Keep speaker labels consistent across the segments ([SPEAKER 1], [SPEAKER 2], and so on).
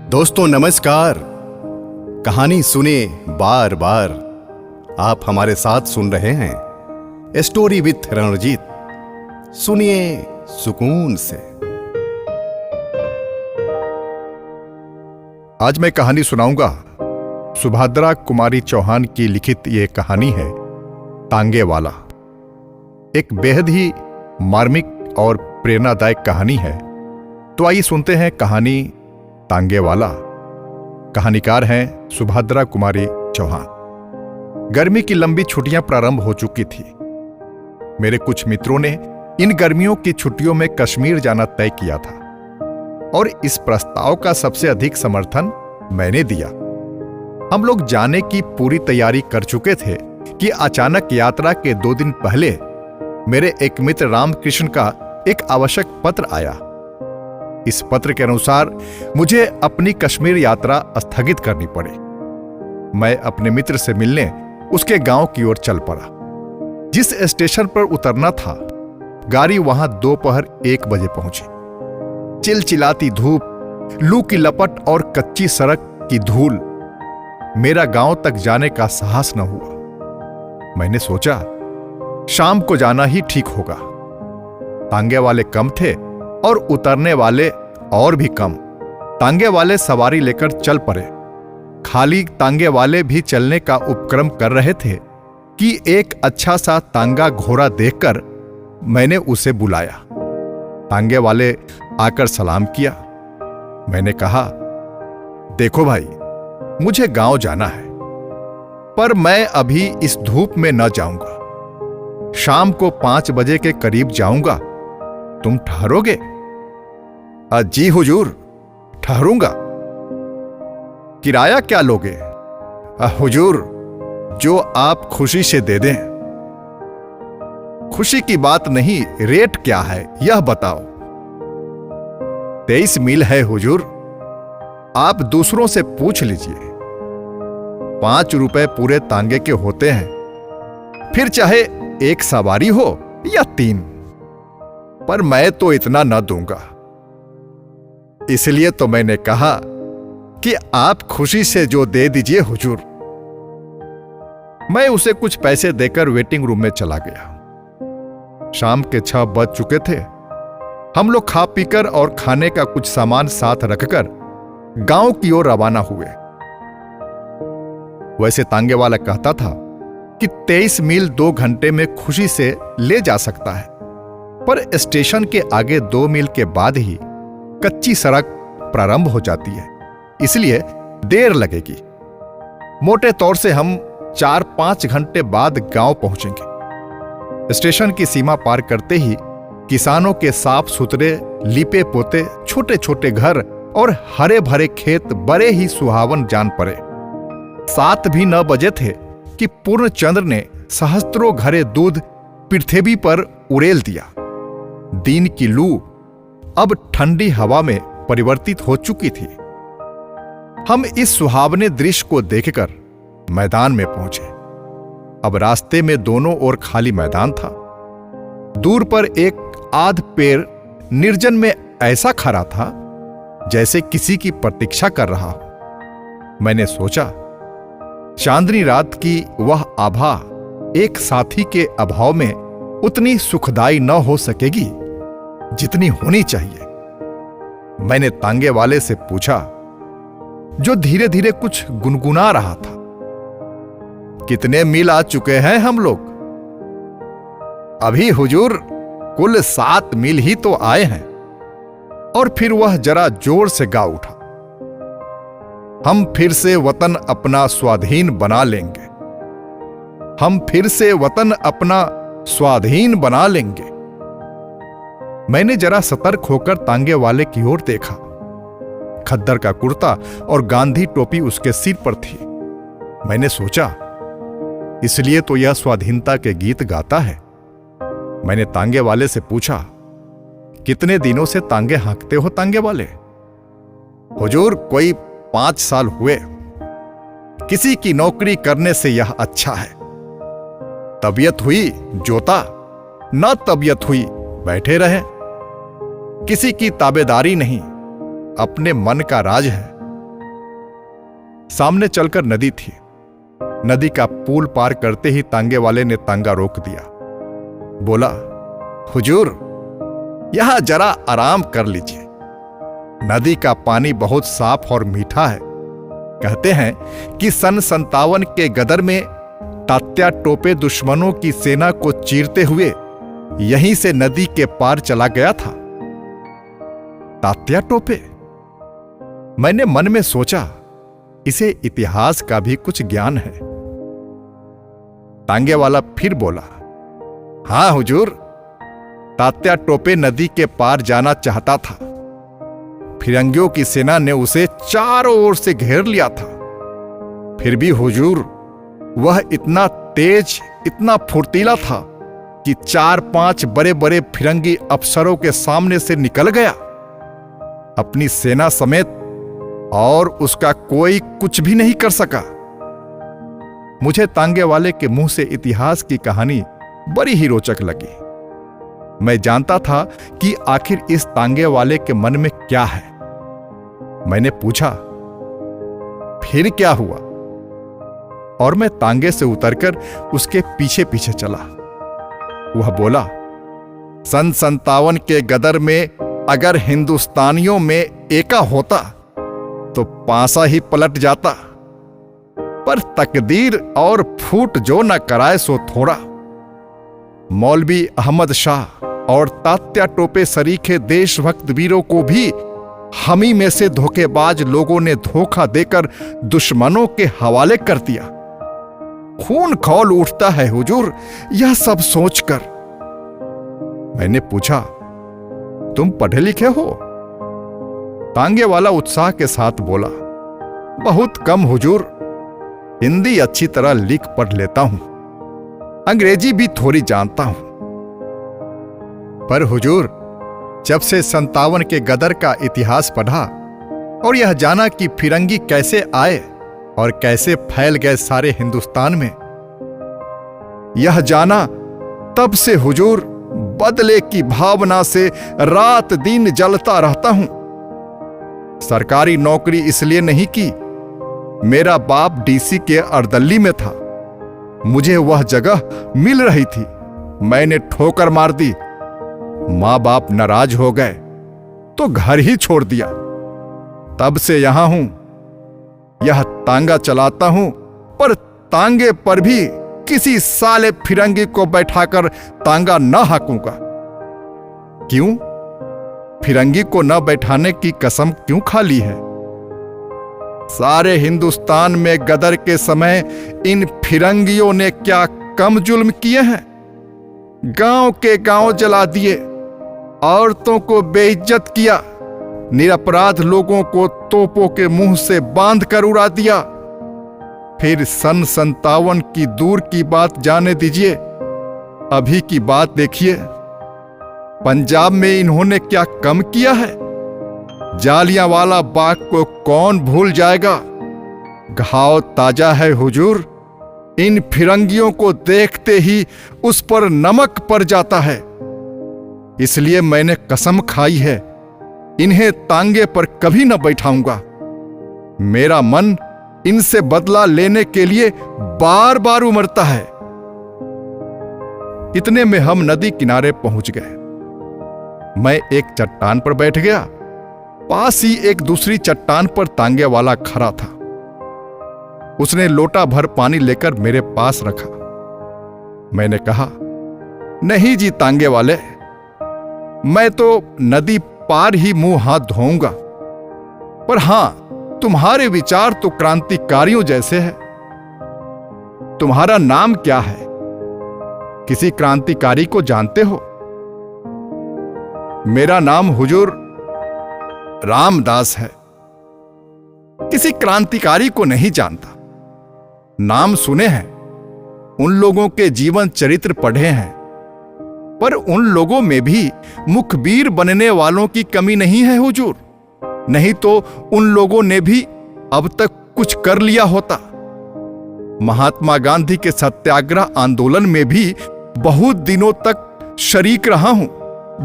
[SPEAKER 1] दोस्तों नमस्कार। कहानी सुने बार बार। आप हमारे साथ सुन रहे हैं स्टोरी विथ रणजीत। सुनिए सुकून से।
[SPEAKER 2] आज मैं कहानी सुनाऊंगा। सुभद्रा कुमारी चौहान की लिखित यह कहानी है तांगे वाला। एक बेहद ही मार्मिक और प्रेरणादायक कहानी है। तो आइए सुनते हैं कहानी तांगे वाला। कहानीकार हैं सुभद्रा कुमारी चौहान। गर्मी की लंबी छुट्टियां प्रारंभ हो चुकी थी। मेरे कुछ मित्रों ने इन गर्मियों की छुट्टियों में कश्मीर जाना तय किया था और इस प्रस्ताव का सबसे अधिक समर्थन मैंने दिया। हम लोग जाने की पूरी तैयारी कर चुके थे कि अचानक यात्रा के 2 दिन पहले मेरे एक मित्र रामकृष्ण का एक आवश्यक पत्र आया। इस पत्र के अनुसार मुझे अपनी कश्मीर यात्रा स्थगित करनी पड़ी। मैं अपने मित्र से मिलने उसके गांव की ओर चल पड़ा। जिस स्टेशन पर उतरना था, गाड़ी वहां दोपहर 1 बजे पहुंची। चिलचिलाती धूप, लू की लपट और कच्ची सड़क की धूल, मेरा गांव तक जाने का साहस न हुआ। मैंने सोचा शाम को जाना ही ठीक होगा। तांगे वाले कम थे और उतरने वाले और भी कम। तांगे वाले सवारी लेकर चल पड़े। खाली तांगे वाले भी चलने का उपक्रम कर रहे थे कि एक अच्छा सा तांगा घोड़ा देखकर मैंने उसे बुलाया। तांगे वाले आकर सलाम किया। मैंने कहा, देखो भाई, मुझे गांव जाना है, पर मैं अभी इस धूप में न जाऊंगा। शाम को 5 बजे के करीब जाऊंगा। तुम ठहरोगे? जी हुजूर, ठहरूंगा। किराया क्या लोगे? हुजूर, जो आप खुशी से दे दें। खुशी की बात नहीं, रेट क्या है यह बताओ। 23 मील है हुजूर। आप दूसरों से पूछ लीजिए। 5 रुपए पूरे तांगे के होते हैं, फिर चाहे 1 सवारी हो या 3, पर मैं तो इतना न दूंगा। इसलिए तो मैंने कहा कि आप खुशी से जो दे दीजिए हुजूर। मैं उसे कुछ पैसे देकर वेटिंग रूम में चला गया। शाम के 6 बज चुके थे। हम लोग खा पीकर और खाने का कुछ सामान साथ रखकर गांव की ओर रवाना हुए। वैसे तांगे वाला कहता था कि 23 मील 2 घंटे में खुशी से ले जा सकता है, पर स्टेशन के आगे 2 मील के बाद ही कच्ची सड़क प्रारंभ हो जाती है, इसलिए देर लगेगी। मोटे तौर से हम 4-5 घंटे बाद गांव पहुंचेंगे। स्टेशन की सीमा पार करते ही किसानों के साफ सुथरे लीपे पोते छोटे छोटे घर और हरे भरे खेत बड़े ही सुहावन जान पड़े। 7 भी न बजे थे कि पूर्णचंद्र ने सहस्त्रों घरे दूध पृथ्वी पर उड़ेल दिया। दिन की लू अब ठंडी हवा में परिवर्तित हो चुकी थी। हम इस सुहावने दृश्य को देखकर मैदान में पहुंचे। अब रास्ते में दोनों ओर खाली मैदान था। दूर पर एक आध पेड़ निर्जन में ऐसा खड़ा था जैसे किसी की प्रतीक्षा कर रहा हो। मैंने सोचा, चांदनी रात की वह आभा एक साथी के अभाव में उतनी सुखदायी न हो सकेगी जितनी होनी चाहिए। मैंने तांगे वाले से पूछा, जो धीरे धीरे कुछ गुनगुना रहा था, कितने मील आ चुके हैं हम लोग? अभी हुजूर कुल 7 मील ही तो आए हैं। और फिर वह जरा जोर से गा उठा, हम फिर से वतन अपना स्वाधीन बना लेंगे। हम फिर से वतन अपना स्वाधीन बना लेंगे। मैंने जरा सतर्क होकर तांगे वाले की ओर देखा। खद्दर का कुर्ता और गांधी टोपी उसके सिर पर थी। मैंने सोचा, इसलिए तो यह स्वाधीनता के गीत गाता है। मैंने तांगे वाले से पूछा, कितने दिनों से तांगे हाँकते हो तांगे वाले? हुजूर, कोई 5 साल हुए। किसी की नौकरी करने से यह अच्छा है। तबीयत हुई जोता, न तबीयत हुई बैठे रहे। किसी की ताबेदारी नहीं, अपने मन का राज है। सामने चलकर नदी थी। नदी का पुल पार करते ही तांगे वाले ने तांगा रोक दिया। बोला, हुजूर, यहां जरा आराम कर लीजिए। नदी का पानी बहुत साफ और मीठा है। कहते हैं कि सन 57 के गदर में तात्या टोपे दुश्मनों की सेना को चीरते हुए यहीं से नदी के पार चला गया था। तात्या टोपे? मैंने मन में सोचा, इसे इतिहास का भी कुछ ज्ञान है। तांगे वाला फिर बोला, हां हुजूर, तात्या टोपे नदी के पार जाना चाहता था। फिरंगियों की सेना ने उसे चारों ओर से घेर लिया था। फिर भी हुजूर, वह इतना तेज, इतना फुर्तीला था कि 4-5 बड़े बड़े फिरंगी अफसरों के सामने से निकल गया, अपनी सेना समेत, और उसका कोई कुछ भी नहीं कर सका। मुझे तांगे वाले के मुंह से इतिहास की कहानी बड़ी ही रोचक लगी। मैं जानता था कि आखिर इस तांगे वाले के मन में क्या है। मैंने पूछा, फिर क्या हुआ? और मैं तांगे से उतरकर उसके पीछे पीछे चला। वह बोला, सन 57 के गदर में अगर हिंदुस्तानियों में एका होता तो पासा ही पलट जाता, पर तकदीर और फूट जो न कराए सो थोड़ा। मौलवी अहमद शाह और तात्या टोपे सरीखे देशभक्त वीरों को भी हमी में से धोखेबाज लोगों ने धोखा देकर दुश्मनों के हवाले कर दिया। खून खौल उठता है हुजूर, यह सब सोचकर। मैंने पूछा, तुम पढ़े लिखे हो? तांगे वाला उत्साह के साथ बोला, बहुत कम हुजूर, हिंदी अच्छी तरह लिख पढ़ लेता हूं, अंग्रेजी भी थोड़ी जानता हूं। पर हुजूर, जब से 57 के गदर का इतिहास पढ़ा और यह जाना कि फिरंगी कैसे आए और कैसे फैल गए सारे हिंदुस्तान में, यह जाना, तब से हुजूर बदले की भावना से रात दिन जलता रहता हूं। सरकारी नौकरी इसलिए नहीं की, मेरा बाप डीसी के अर्दल्ली में था, मुझे वह जगह मिल रही थी, मैंने ठोकर मार दी। मां बाप नाराज हो गए तो घर ही छोड़ दिया। तब से यहां हूं, यह तांगा चलाता हूं, पर तांगे पर भी किसी साले फिरंगी को बैठाकर तांगा न हाकूंगा। क्यों? फिरंगी को न बैठाने की कसम क्यों खा ली है? सारे हिंदुस्तान में गदर के समय इन फिरंगियों ने क्या कम जुल्म किए हैं? गांव के गांव जला दिए, औरतों को बेइज्जत किया, निरपराध लोगों को तोपों के मुंह से बांध कर उड़ा दिया। फिर सन 57 की दूर की बात जाने दीजिए, अभी की बात देखिए, पंजाब में इन्होंने क्या कम किया है? जालियांवाला बाग को कौन भूल जाएगा? घाव ताजा है हुजूर, इन फिरंगियों को देखते ही उस पर नमक पड़ जाता है। इसलिए मैंने कसम खाई है, इन्हें तांगे पर कभी न बैठाऊंगा। मेरा मन इनसे बदला लेने के लिए बार बार उमड़ता है। इतने में हम नदी किनारे पहुंच गए। मैं एक चट्टान पर बैठ गया। पास ही एक दूसरी चट्टान पर तांगे वाला खड़ा था। उसने लोटा भर पानी लेकर मेरे पास रखा। मैंने कहा, नहीं जी तांगे वाले, मैं तो नदी पार ही मुंह हाथ धोऊंगा, पर हां, तुम्हारे विचार तो क्रांतिकारियों जैसे हैं। तुम्हारा नाम क्या है? किसी क्रांतिकारी को जानते हो? मेरा नाम हुजूर रामदास है। किसी क्रांतिकारी को नहीं जानता। नाम सुने हैं, उन लोगों के जीवन चरित्र पढ़े हैं, पर उन लोगों में भी मुखबिर बनने वालों की कमी नहीं है हुजूर। नहीं तो उन लोगों ने भी अब तक कुछ कर लिया होता। महात्मा गांधी के सत्याग्रह आंदोलन में भी बहुत दिनों तक शरीक रहा हूं,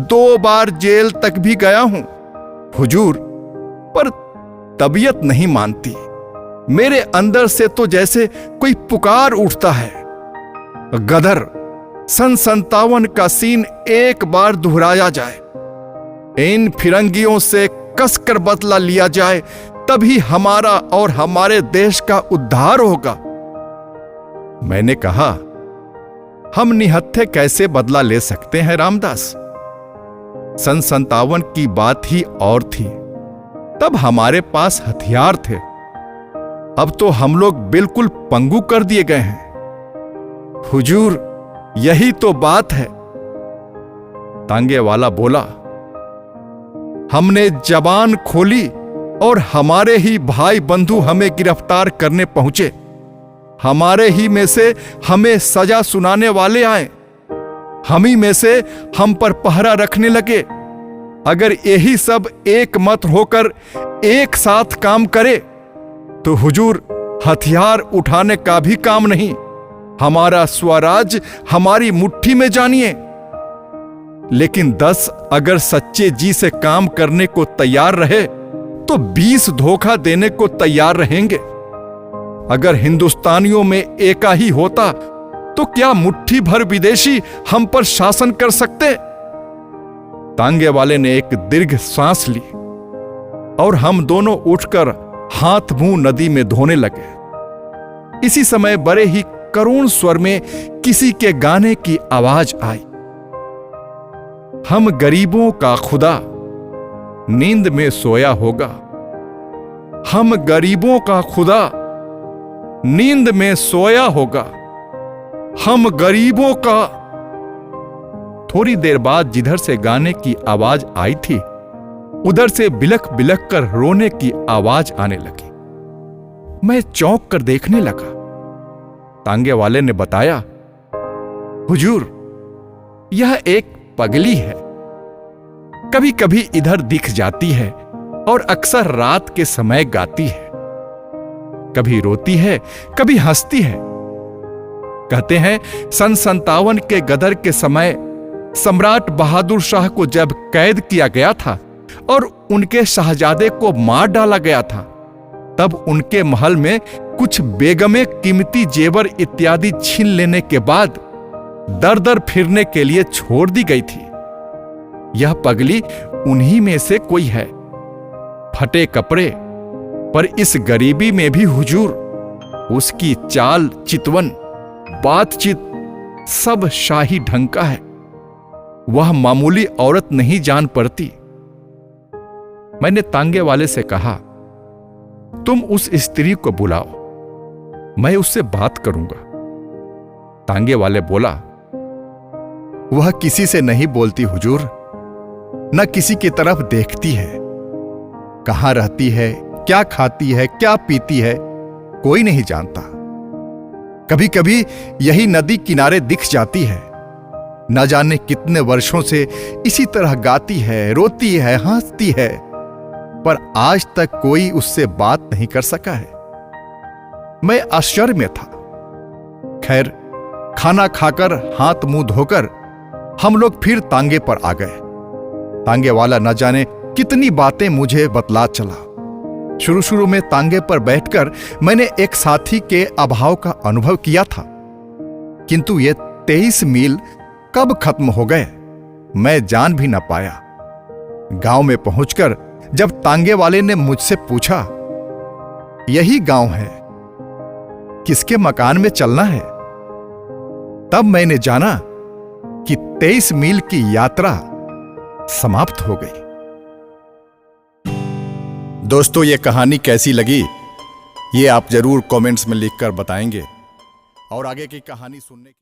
[SPEAKER 2] 2 बार जेल तक भी गया हूं हुजूर, पर तबीयत नहीं मानती। मेरे अंदर से तो जैसे कोई पुकार उठता है, गदर सन 57 का सीन एक बार दोहराया जाए, इन फिरंगियों से कसकर बदला लिया जाए, तभी हमारा और हमारे देश का उद्धार होगा। मैंने कहा, हम निहत्थे कैसे बदला ले सकते हैं रामदास? सन 57 की बात ही और थी। तब हमारे पास हथियार थे, अब तो हम लोग बिल्कुल पंगु कर दिए गए हैं। हुजूर, यही तो बात है। तांगे वाला बोला, हमने जबान खोली और हमारे ही भाई बंधु हमें गिरफ्तार करने पहुंचे, हमारे ही में से हमें सजा सुनाने वाले आए, हम ही में से हम पर पहरा रखने लगे। अगर यही सब एक मत होकर एक साथ काम करे तो हुजूर, हथियार उठाने का भी काम नहीं, हमारा स्वराज हमारी मुट्ठी में जानिए। लेकिन 10 अगर सच्चे जी से काम करने को तैयार रहे तो 20 धोखा देने को तैयार रहेंगे। अगर हिंदुस्तानियों में एका ही होता तो क्या मुट्ठी भर विदेशी हम पर शासन कर सकते? तांगे वाले ने एक दीर्घ सांस ली और हम दोनों उठकर हाथ मुंह नदी में धोने लगे। इसी समय बड़े ही करुण स्वर में किसी के गाने की आवाज आई, हम गरीबों का खुदा नींद में सोया होगा, हम गरीबों का खुदा नींद में सोया होगा, हम गरीबों का। थोड़ी देर बाद जिधर से गाने की आवाज आई थी, उधर से बिलख बिलख कर रोने की आवाज आने लगी। मैं चौंक कर देखने लगा। तांगे वाले ने बताया, हुजूर, यह एक पगली है, कभी कभी इधर दिख जाती है और अक्सर रात के समय गाती है, कभी रोती है, कभी हंसती है। कहते हैं सन 57 के गदर के समय सम्राट बहादुर शाह को जब कैद किया गया था और उनके शहजादे को मार डाला गया था, तब उनके महल में कुछ बेगमें कीमती जेवर इत्यादि छीन लेने के बाद दर दर फिरने के लिए छोड़ दी गई थी। यह पगली उन्हीं में से कोई है। फटे कपड़े, पर इस गरीबी में भी हुजूर, उसकी चाल चितवन, बातचीत सब शाही ढंग का है। वह मामूली औरत नहीं जान पड़ती। मैंने तांगे वाले से कहा, तुम उस स्त्री को बुलाओ, मैं उससे बात करूंगा। तांगे वाले बोला,
[SPEAKER 1] वह किसी से नहीं बोलती हुजूर, न किसी की तरफ देखती है। कहां रहती है, क्या खाती है, क्या पीती है, कोई नहीं जानता। कभी कभी यही नदी किनारे दिख जाती है। न जाने कितने वर्षों से इसी तरह गाती है, रोती है, हंसती है, पर आज तक कोई उससे बात नहीं कर सका है। मैं आश्चर्य में था। खैर, खाना खाकर हाथ मुंह धोकर हम लोग फिर तांगे पर आ गए। तांगे वाला न जाने कितनी बातें मुझे बतला चला। शुरू शुरू में तांगे पर बैठकर मैंने एक साथी के अभाव का अनुभव किया था, किंतु ये 23 मील कब खत्म हो गए मैं जान भी न पाया। गांव में पहुंचकर जब तांगे वाले ने मुझसे पूछा, यही गांव है, किसके मकान में चलना है, तब मैंने जाना कि 23 मील की यात्रा समाप्त हो गई। दोस्तों, ये कहानी कैसी लगी ये आप जरूर कमेंट्स में लिखकर बताएंगे और आगे की कहानी सुनने